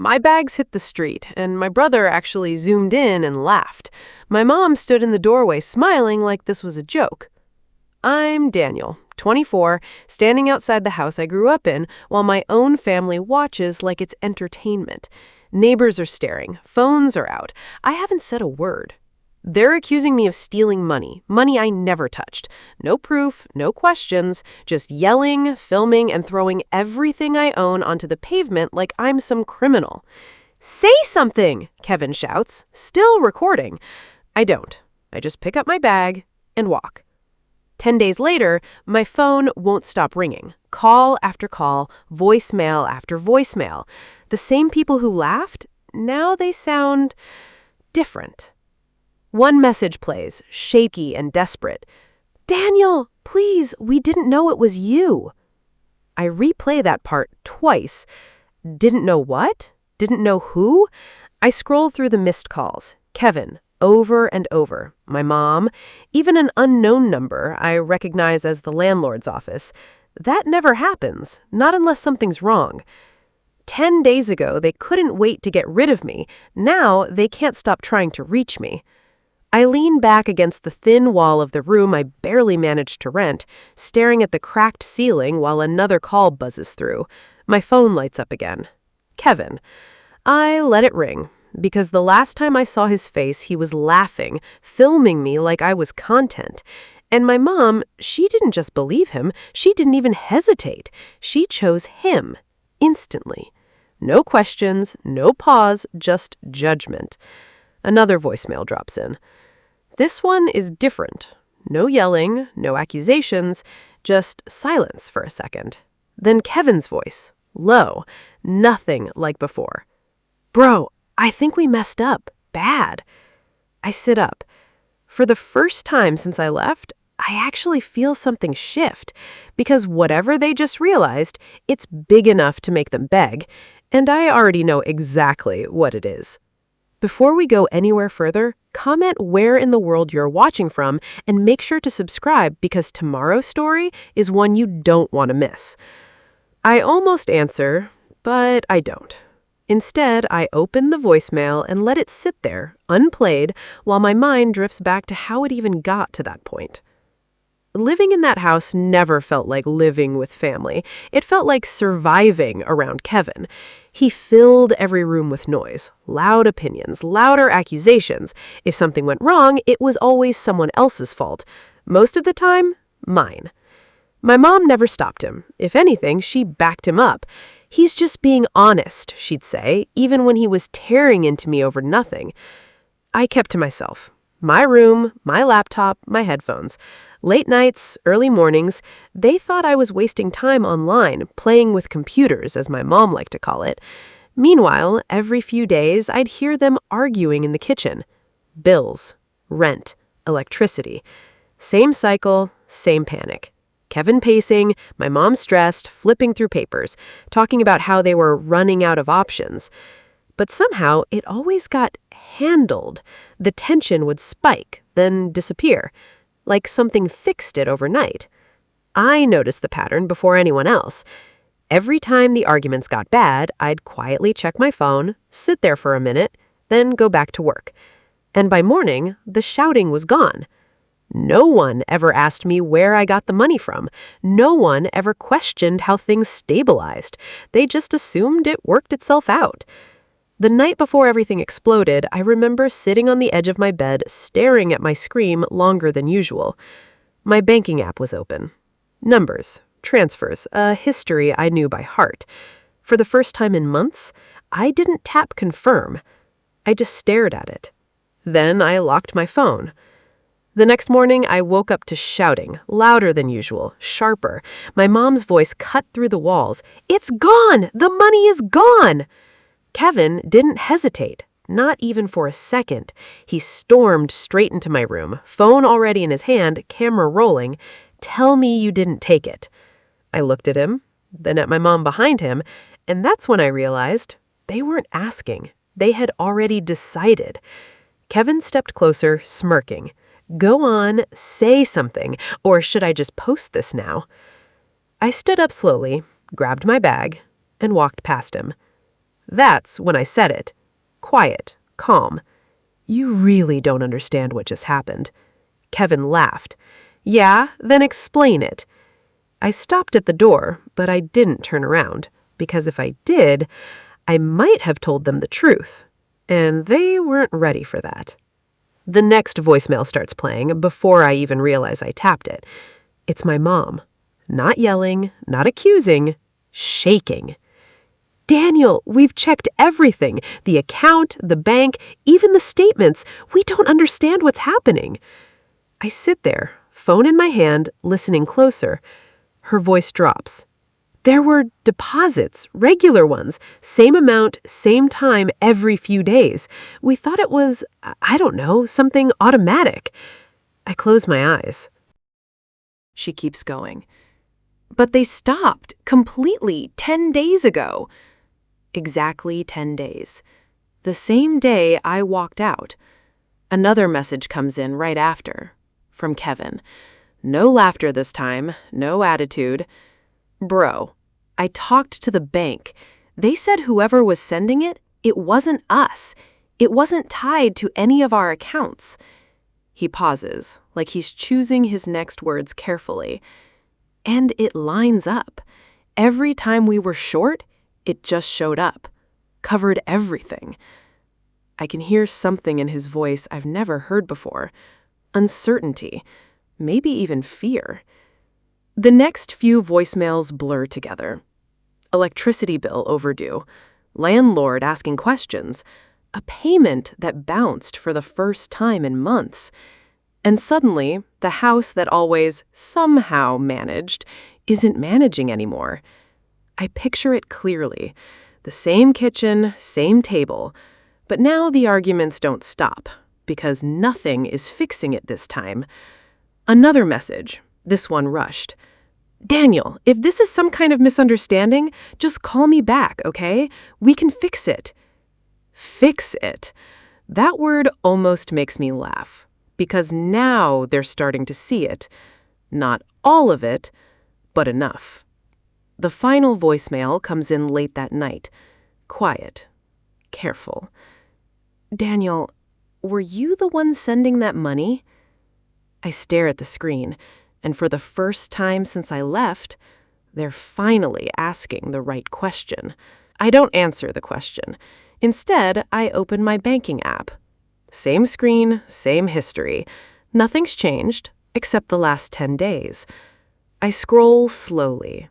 My bags hit the street, and my brother actually zoomed in and laughed. My mom stood in the doorway smiling like this was a joke. I'm Daniel, 24, standing outside the house I grew up in while my own family watches like it's entertainment. Neighbors are staring, phones are out. I haven't said a word. They're accusing me of stealing money I never touched. No proof, no questions, just yelling, filming, and throwing everything I own onto the pavement like I'm some criminal. Say something, Kevin shouts, still recording. I don't. I just pick up my bag and walk. 10 days later, my phone won't stop ringing. Call after call, voicemail after voicemail. The same people who laughed, now they sound different. One message plays, shaky and desperate. Daniel, please, we didn't know it was you. I replay that part twice. Didn't know what? Didn't know who? I scroll through the missed calls. Kevin, over and over. My mom, even an unknown number I recognize as the landlord's office. That never happens, not unless something's wrong. 10 days ago, they couldn't wait to get rid of me. Now they can't stop trying to reach me. I lean back against the thin wall of the room I barely managed to rent, staring at the cracked ceiling while another call buzzes through. My phone lights up again. Kevin. I let it ring, because the last time I saw his face, he was laughing, filming me like I was content. And my mom, she didn't just believe him, she didn't even hesitate. She chose him, instantly. No questions, no pause, just judgment. Another voicemail drops in. This one is different. No yelling, no accusations, just silence for a second. Then Kevin's voice, low, nothing like before. Bro, I think we messed up. Bad. I sit up. For the first time since I left, I actually feel something shift, because whatever they just realized, it's big enough to make them beg, and I already know exactly what it is. Before we go anywhere further, comment where in the world you're watching from and make sure to subscribe because tomorrow's story is one you don't want to miss. I almost answer, but I don't. Instead, I open the voicemail and let it sit there, unplayed, while my mind drifts back to how it even got to that point. Living in that house never felt like living with family. It felt like surviving around Kevin. He filled every room with noise, loud opinions, louder accusations. If something went wrong, it was always someone else's fault. Most of the time, mine. My mom never stopped him. If anything, she backed him up. He's just being honest, she'd say, even when he was tearing into me over nothing. I kept to myself. My room, my laptop, my headphones. Late nights, early mornings, they thought I was wasting time online, playing with computers, as my mom liked to call it. Meanwhile, every few days, I'd hear them arguing in the kitchen. Bills, rent, electricity. Same cycle, same panic. Kevin pacing, my mom stressed, flipping through papers, talking about how they were running out of options. But somehow, it always got handled. The tension would spike, then disappear. Like something fixed it overnight. I noticed the pattern before anyone else. Every time the arguments got bad, I'd quietly check my phone, sit there for a minute, then go back to work. And by morning, the shouting was gone. No one ever asked me where I got the money from. No one ever questioned how things stabilized. They just assumed it worked itself out. The night before everything exploded, I remember sitting on the edge of my bed, staring at my screen longer than usual. My banking app was open. Numbers, transfers, a history I knew by heart. For the first time in months, I didn't tap confirm. I just stared at it. Then I locked my phone. The next morning, I woke up to shouting, louder than usual, sharper. My mom's voice cut through the walls. It's gone! The money is gone! Kevin didn't hesitate, not even for a second. He stormed straight into my room, phone already in his hand, camera rolling. Tell me you didn't take it. I looked at him, then at my mom behind him, and that's when I realized they weren't asking. They had already decided. Kevin stepped closer, smirking. Go on, say something, or should I just post this now? I stood up slowly, grabbed my bag, and walked past him. That's when I said it. Quiet, calm. You really don't understand what just happened. Kevin laughed. Yeah, then explain it. I stopped at the door, but I didn't turn around, because if I did, I might have told them the truth, and they weren't ready for that. The next voicemail starts playing before I even realize I tapped it. It's my mom. Not yelling, not accusing, shaking. Daniel, we've checked everything. The account, the bank, even the statements. We don't understand what's happening. I sit there, phone in my hand, listening closer. Her voice drops. There were deposits, regular ones, same amount, same time every few days. We thought it was, I don't know, something automatic. I close my eyes. She keeps going. But they stopped completely 10 days ago. Exactly 10 days. The same day I walked out. Another message comes in right after, from Kevin. No laughter this time, no attitude. Bro, I talked to the bank. They said whoever was sending it, it wasn't us. It wasn't tied to any of our accounts. He pauses, like he's choosing his next words carefully. And it lines up. Every time we were short, it just showed up, covered everything. I can hear something in his voice I've never heard before. Uncertainty, maybe even fear. The next few voicemails blur together. Electricity bill overdue, landlord asking questions, a payment that bounced for the first time in months. And suddenly, the house that always somehow managed isn't managing anymore. I picture it clearly. The same kitchen, same table. But now the arguments don't stop, because nothing is fixing it this time. Another message, this one rushed. Daniel, if this is some kind of misunderstanding, just call me back, okay? We can fix it. Fix it. That word almost makes me laugh, because now they're starting to see it. Not all of it, but enough. The final voicemail comes in late that night. Quiet. Careful. Daniel, were you the one sending that money? I stare at the screen, and for the first time since I left, they're finally asking the right question. I don't answer the question. Instead, I open my banking app. Same screen, same history. Nothing's changed, except the last 10 days. I scroll slowly.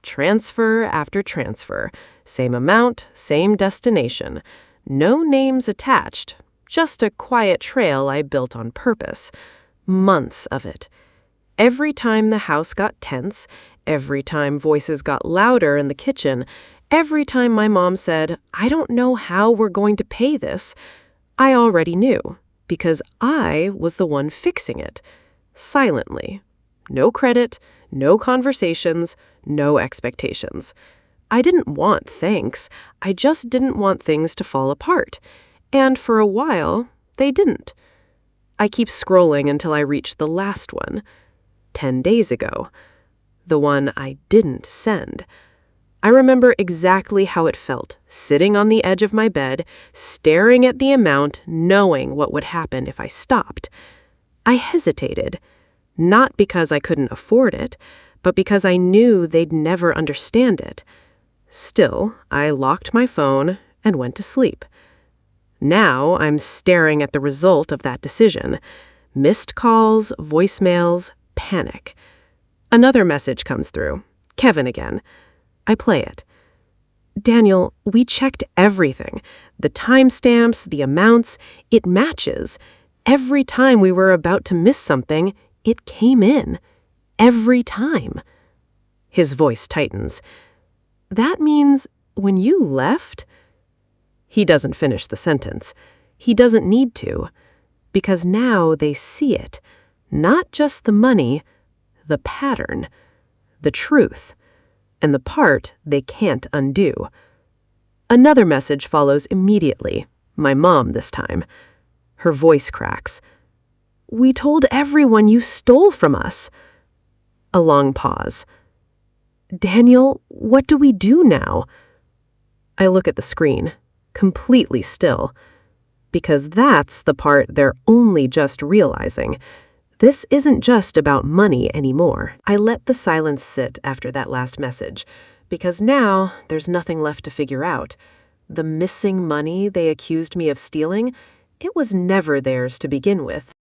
Transfer after transfer. Same amount, same destination. No names attached. Just a quiet trail I built on purpose. Months of it. Every time the house got tense, every time voices got louder in the kitchen, every time my mom said, I don't know how we're going to pay this, I already knew, because I was the one fixing it. Silently. No credit, no conversations, no expectations. I didn't want thanks. I just didn't want things to fall apart. And for a while, they didn't. I keep scrolling until I reach the last one. 10 days ago. The one I didn't send. I remember exactly how it felt, sitting on the edge of my bed, staring at the amount, knowing what would happen if I stopped. I hesitated. Not because I couldn't afford it, but because I knew they'd never understand it. Still, I locked my phone and went to sleep. Now I'm staring at the result of that decision. Missed calls, voicemails, panic. Another message comes through. Kevin again. I play it. Daniel, we checked everything. The timestamps, the amounts, it matches. Every time we were about to miss something, it came in. Every time. His voice tightens. That means when you left? He doesn't finish the sentence. He doesn't need to. Because now they see it. Not just the money, the pattern, the truth, and the part they can't undo. Another message follows immediately. My mom this time. Her voice cracks. We told everyone you stole from us. A long pause. Daniel, what do we do now? I look at the screen, completely still, because that's the part they're only just realizing. This isn't just about money anymore. I let the silence sit after that last message, because now there's nothing left to figure out. The missing money they accused me of stealing, it was never theirs to begin with.